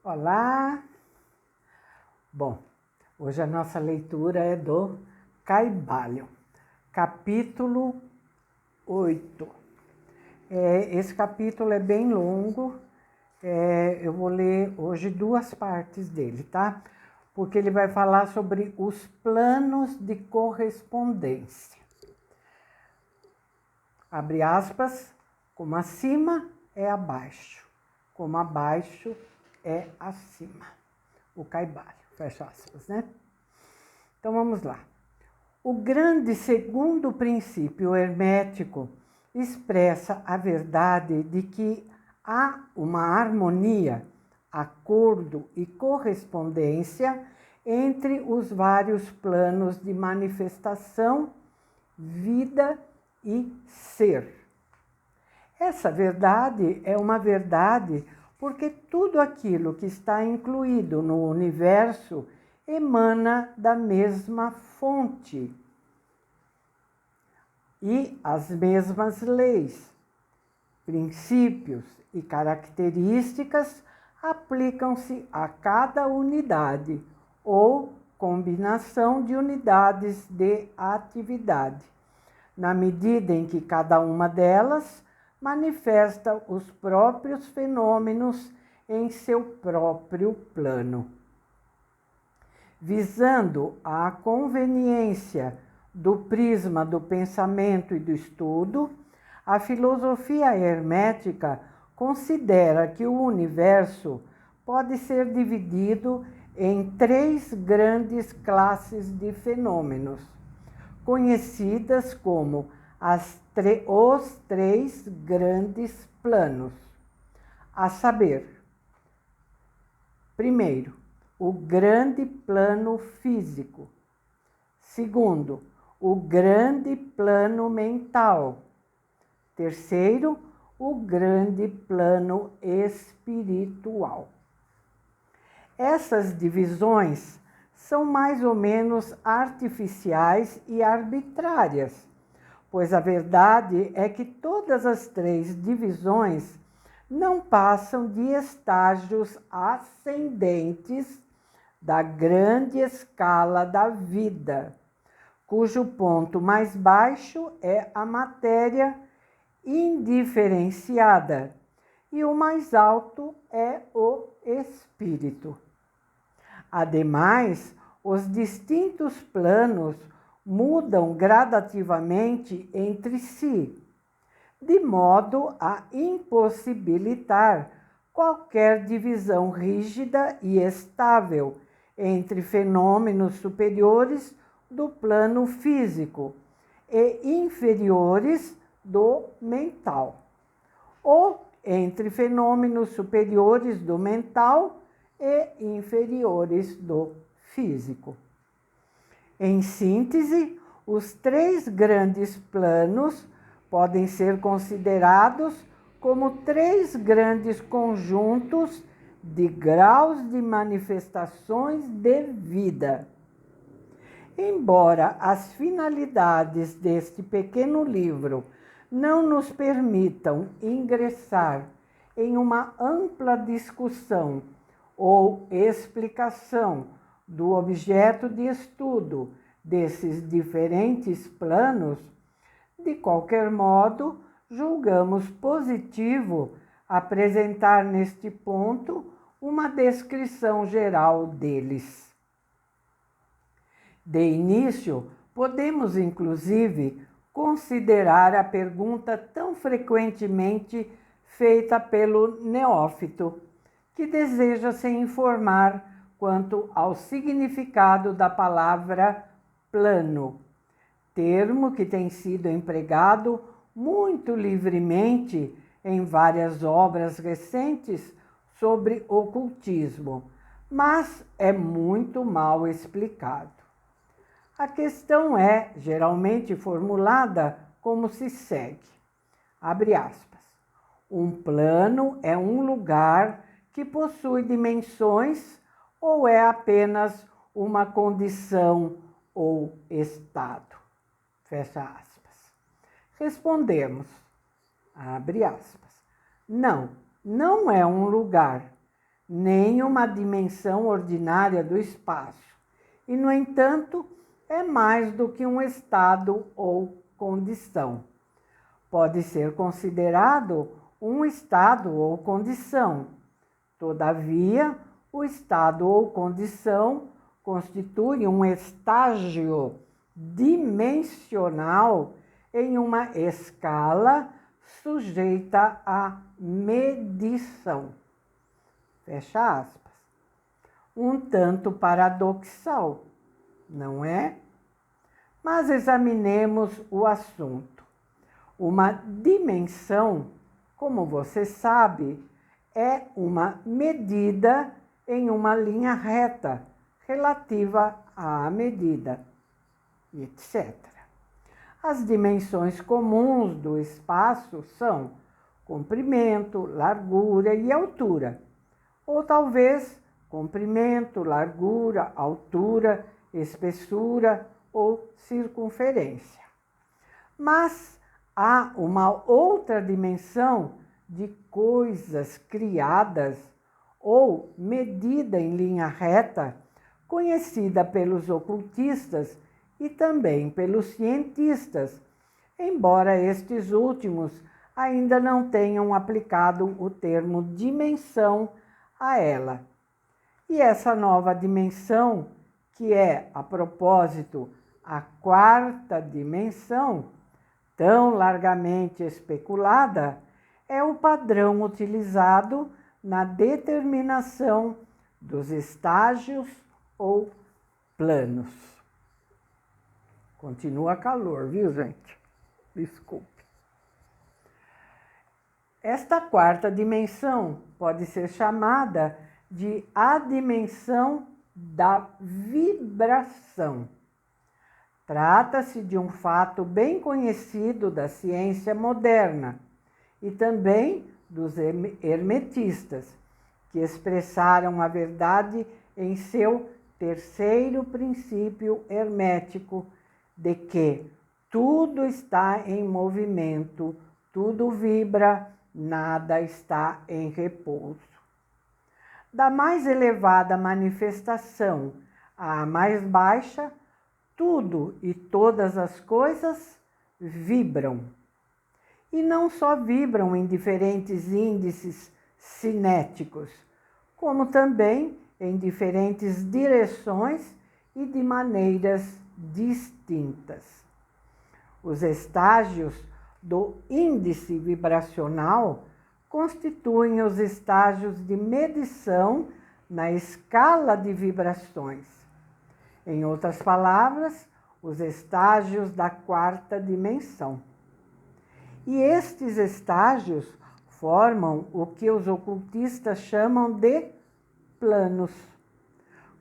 Olá! Bom, hoje a nossa leitura é do Kybalion, capítulo 8. Esse capítulo é bem longo, eu vou ler hoje duas partes dele, tá? Porque ele vai falar sobre os planos de correspondência. Abre aspas, como acima é abaixo, como abaixo é acima. O Kybalion, fecha aspas, né? Então vamos lá. O grande segundo princípio hermético expressa a verdade de que há uma harmonia, acordo e correspondência entre os vários planos de manifestação, vida e ser. Essa verdade é uma verdade porque tudo aquilo que está incluído no universo emana da mesma fonte e as mesmas leis, princípios e características aplicam-se a cada unidade ou combinação de unidades de atividade, na medida em que cada uma delas manifesta os próprios fenômenos em seu próprio plano. Visando a conveniência do prisma do pensamento e do estudo, a filosofia hermética considera que o universo pode ser dividido em três grandes classes de fenômenos, conhecidas como os três grandes planos, a saber, primeiro, o grande plano físico, segundo, o grande plano mental, terceiro, o grande plano espiritual. Essas divisões são mais ou menos artificiais e arbitrárias, pois a verdade é que todas as três divisões não passam de estágios ascendentes da grande escala da vida, cujo ponto mais baixo é a matéria indiferenciada e o mais alto é o espírito. Ademais, os distintos planos mudam gradativamente entre si, de modo a impossibilitar qualquer divisão rígida e estável entre fenômenos superiores do plano físico e inferiores do mental, ou entre fenômenos superiores do mental e inferiores do físico. Em síntese, os três grandes planos podem ser considerados como três grandes conjuntos de graus de manifestações de vida. Embora as finalidades deste pequeno livro não nos permitam ingressar em uma ampla discussão ou explicação do objeto de estudo desses diferentes planos, de qualquer modo, julgamos positivo apresentar neste ponto uma descrição geral deles. De início, podemos inclusive considerar a pergunta tão frequentemente feita pelo neófito, que deseja se informar quanto ao significado da palavra plano, termo que tem sido empregado muito livremente em várias obras recentes sobre ocultismo, mas é muito mal explicado. A questão é geralmente formulada como se segue, abre aspas, um plano é um lugar que possui dimensões ou é apenas uma condição ou estado? Fecha aspas. Respondemos, abre aspas, não é um lugar, nem uma dimensão ordinária do espaço, e, no entanto, é mais do que um estado ou condição. Pode ser considerado um estado ou condição. Todavia, o estado ou condição constitui um estágio dimensional em uma escala sujeita à medição. Fecha aspas. Um tanto paradoxal, não é? Mas examinemos o assunto. Uma dimensão, como você sabe, é uma medida em uma linha reta relativa à medida, etc. As dimensões comuns do espaço são comprimento, largura e altura, ou talvez comprimento, largura, altura, espessura ou circunferência. Mas há uma outra dimensão de coisas criadas ou medida em linha reta, conhecida pelos ocultistas e também pelos cientistas, embora estes últimos ainda não tenham aplicado o termo dimensão a ela. E essa nova dimensão, que é, a propósito, a quarta dimensão, tão largamente especulada, é o padrão utilizado na determinação dos estágios ou planos. Continua calor, viu, gente? Desculpe. Esta quarta dimensão pode ser chamada de a dimensão da vibração. Trata-se de um fato bem conhecido da ciência moderna e também dos hermetistas, que expressaram a verdade em seu terceiro princípio hermético, de que tudo está em movimento, tudo vibra, nada está em repouso. Da mais elevada manifestação à mais baixa, tudo e todas as coisas vibram. E não só vibram em diferentes índices cinéticos, como também em diferentes direções e de maneiras distintas. Os estágios do índice vibracional constituem os estágios de medição na escala de vibrações. Em outras palavras, os estágios da quarta dimensão. E estes estágios formam o que os ocultistas chamam de planos.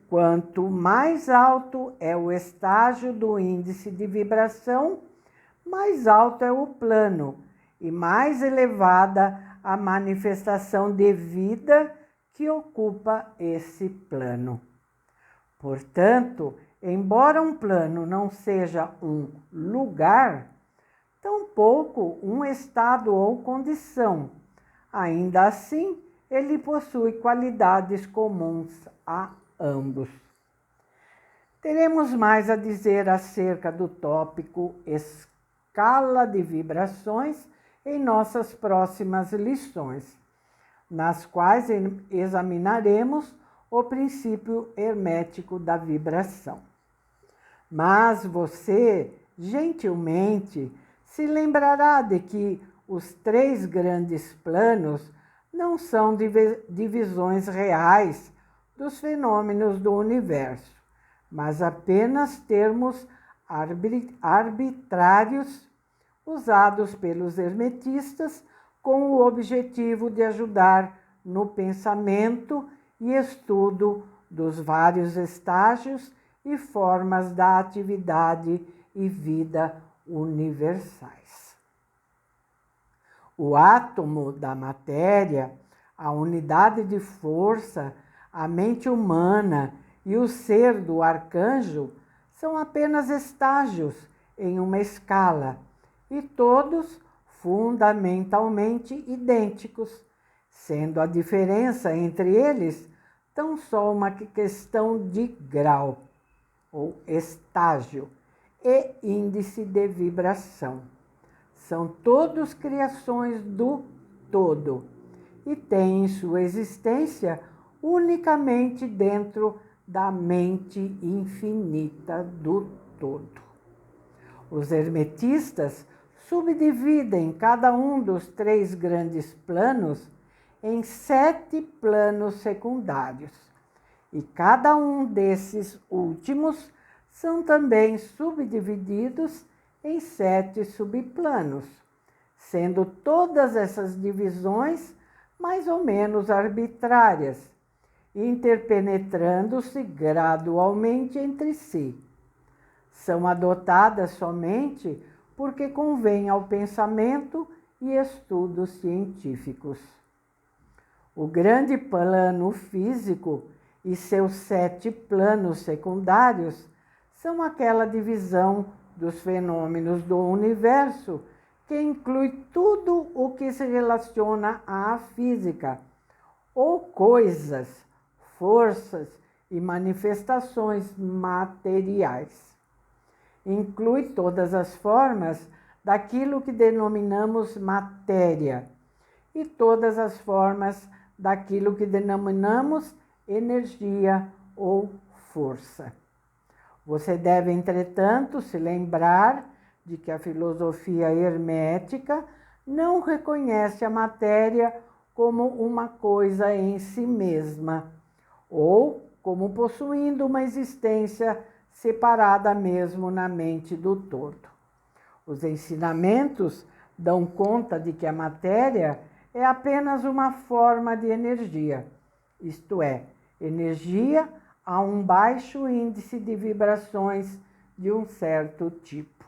Quanto mais alto é o estágio do índice de vibração, mais alto é o plano e mais elevada a manifestação de vida que ocupa esse plano. Portanto, embora um plano não seja um lugar, tampouco um estado ou condição, ainda assim ele possui qualidades comuns a ambos. Teremos mais a dizer acerca do tópico escala de vibrações em nossas próximas lições, nas quais examinaremos o princípio hermético da vibração. Mas você, gentilmente, se lembrará de que os três grandes planos não são divisões reais dos fenômenos do universo, mas apenas termos arbitrários usados pelos hermetistas com o objetivo de ajudar no pensamento e estudo dos vários estágios e formas da atividade e vida universais. O átomo da matéria, a unidade de força, a mente humana e o ser do arcanjo são apenas estágios em uma escala e todos fundamentalmente idênticos, sendo a diferença entre eles tão só uma questão de grau, ou estágio, e índice de vibração. São todos criações do todo e têm sua existência unicamente dentro da mente infinita do todo. Os hermetistas subdividem cada um dos 3 grandes planos em 7 planos secundários, e cada um desses últimos são também subdivididos em 7 subplanos, sendo todas essas divisões mais ou menos arbitrárias, interpenetrando-se gradualmente entre si. São adotadas somente porque convém ao pensamento e estudos científicos. O grande plano físico e seus 7 planos secundários são aquela divisão dos fenômenos do universo que inclui tudo o que se relaciona à física, ou coisas, forças e manifestações materiais. Inclui todas as formas daquilo que denominamos matéria e todas as formas daquilo que denominamos energia ou força. Você deve, entretanto, se lembrar de que a filosofia hermética não reconhece a matéria como uma coisa em si mesma, ou como possuindo uma existência separada mesmo na mente do todo. Os ensinamentos dão conta de que a matéria é apenas uma forma de energia, isto é, energia a um baixo índice de vibrações de um certo tipo.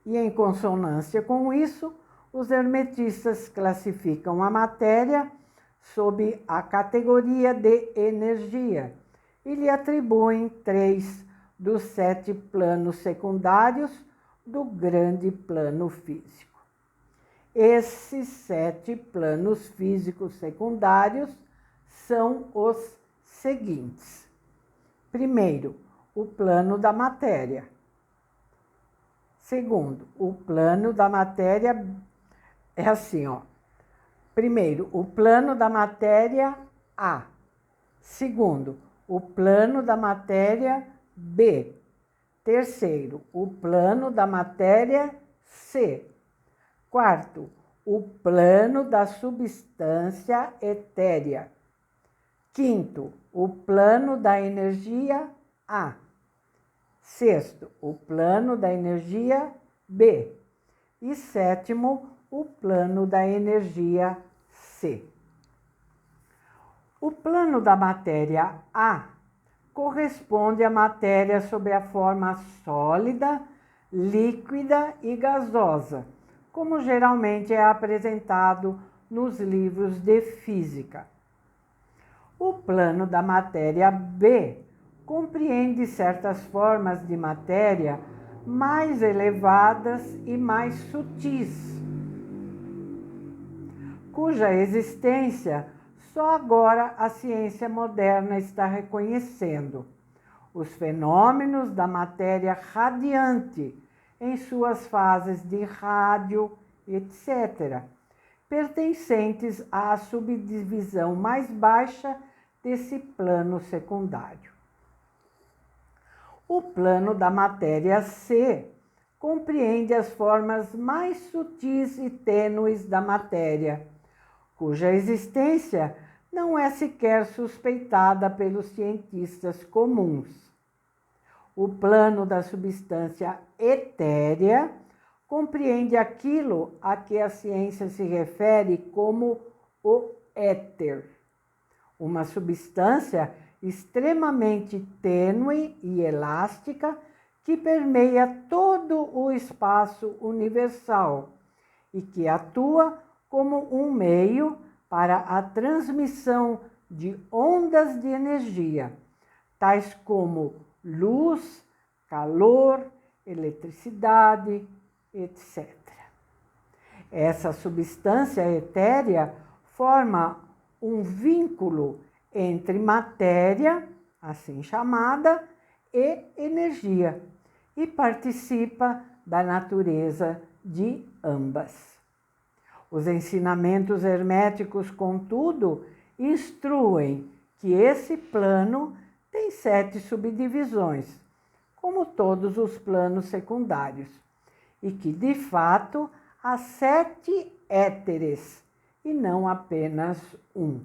E em consonância com isso, os hermetistas classificam a matéria sob a categoria de energia e lhe atribuem 3 dos 7 planos secundários do grande plano físico. Esses 7 planos físicos secundários são os seguintes. Primeiro, o plano da matéria. Segundo, o plano da matéria é assim, ó. Primeiro, o plano da matéria A. Segundo, o plano da matéria B. Terceiro, o plano da matéria C. Quarto, o plano da substância etérea. Quinto, o plano da energia A. Sexto, o plano da energia B. E sétimo, o plano da energia C. O plano da matéria A corresponde à matéria sob a forma sólida, líquida e gasosa, como geralmente é apresentado nos livros de física. O plano da matéria B compreende certas formas de matéria mais elevadas e mais sutis, cuja existência só agora a ciência moderna está reconhecendo. Os fenômenos da matéria radiante em suas fases de rádio, etc., pertencentes à subdivisão mais baixa desse plano secundário. O plano da matéria C compreende as formas mais sutis e tênues da matéria, cuja existência não é sequer suspeitada pelos cientistas comuns. O plano da substância etérea compreende aquilo a que a ciência se refere como o éter, uma substância extremamente tênue e elástica que permeia todo o espaço universal e que atua como um meio para a transmissão de ondas de energia, tais como luz, calor, eletricidade, etc. Essa substância etérea forma um vínculo entre matéria, assim chamada, e energia, e participa da natureza de ambas. Os ensinamentos herméticos, contudo, instruem que esse plano tem 7 subdivisões, como todos os planos secundários, e que, de fato, há 7 éteres, e não apenas um.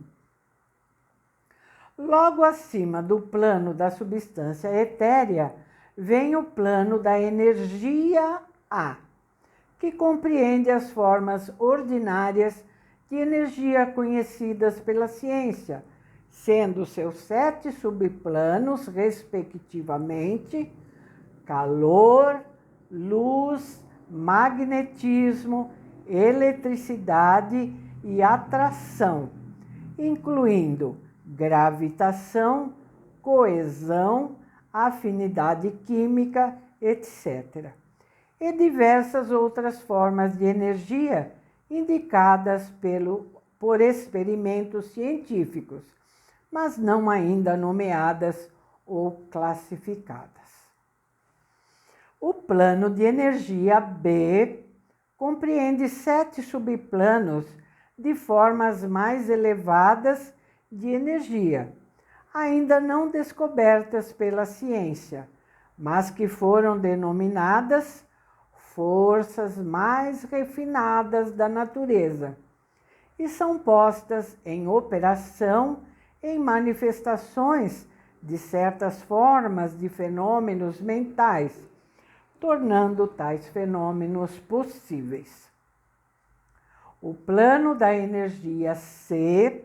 Logo acima do plano da substância etérea, vem o plano da energia A, que compreende as formas ordinárias de energia conhecidas pela ciência, sendo seus 7 subplanos, respectivamente, calor, luz, magnetismo, eletricidade e atração, incluindo gravitação, coesão, afinidade química, etc. E diversas outras formas de energia indicadas por experimentos científicos, mas não ainda nomeadas ou classificadas. O plano de energia B compreende 7 subplanos de formas mais elevadas de energia, ainda não descobertas pela ciência, mas que foram denominadas forças mais refinadas da natureza e são postas em operação em manifestações de certas formas de fenômenos mentais, tornando tais fenômenos possíveis. O plano da energia C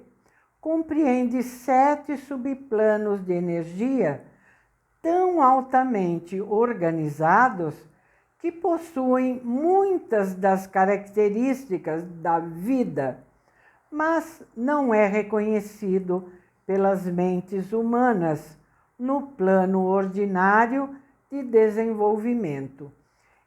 compreende 7 subplanos de energia tão altamente organizados que possuem muitas das características da vida, mas não é reconhecido pelas mentes humanas no plano ordinário de desenvolvimento,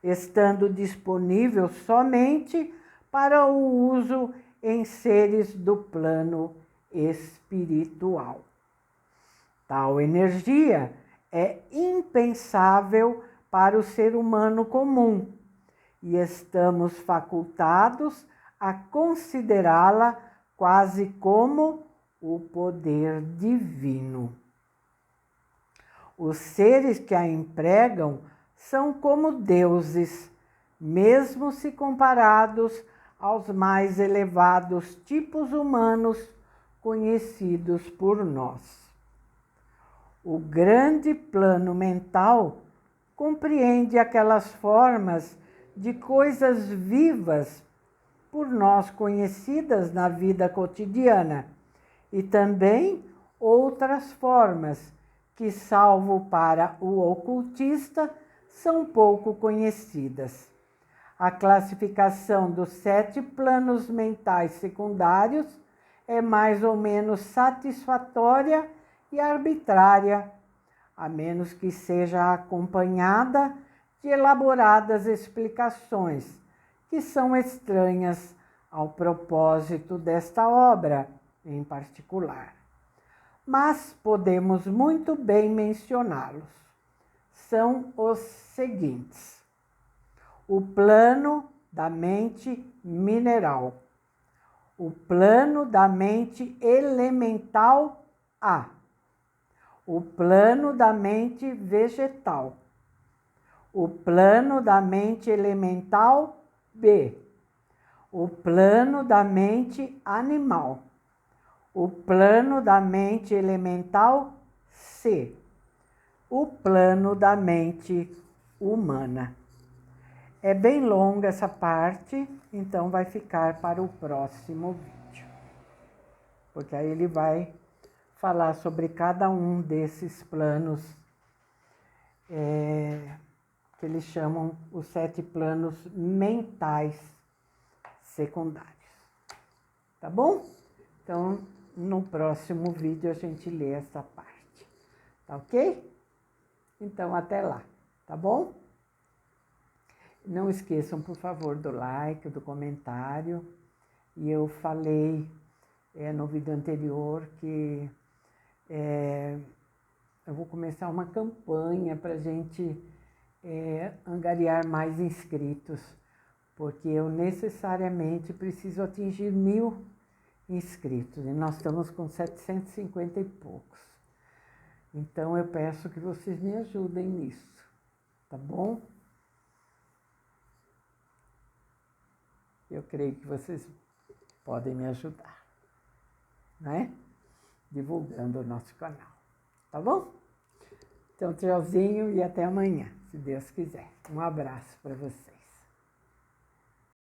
estando disponível somente para o uso em seres do plano espiritual. Tal energia é impensável para o ser humano comum e estamos facultados a considerá-la quase como o poder divino. Os seres que a empregam são como deuses, mesmo se comparados aos mais elevados tipos humanos conhecidos por nós. O grande plano mental compreende aquelas formas de coisas vivas por nós conhecidas na vida cotidiana e também outras formas que, salvo para o ocultista, são pouco conhecidas. A classificação dos 7 planos mentais secundários é mais ou menos satisfatória e arbitrária, a menos que seja acompanhada de elaboradas explicações, que são estranhas ao propósito desta obra em particular. Mas podemos muito bem mencioná-los. São os seguintes: o plano da mente mineral, o plano da mente elemental A, o plano da mente vegetal, o plano da mente elemental B, o plano da mente animal, o plano da mente elemental C, o plano da mente humana. É bem longa essa parte, então vai ficar para o próximo vídeo, porque aí ele vai falar sobre cada um desses planos que eles chamam os 7 planos mentais secundários. Tá bom? Então, no próximo vídeo a gente lê essa parte. Tá ok? Então, até lá. Tá bom? Não esqueçam, por favor, do like, do comentário. E eu falei no vídeo anterior que eu vou começar uma campanha para a gente angariar mais inscritos, porque eu necessariamente preciso atingir 1000 inscritos, e nós estamos com 750 e poucos. Então eu peço que vocês me ajudem nisso, tá bom? Eu creio que vocês podem me ajudar, né? Divulgando o nosso canal, tá bom? Então, tchauzinho e até amanhã, se Deus quiser. Um abraço para vocês.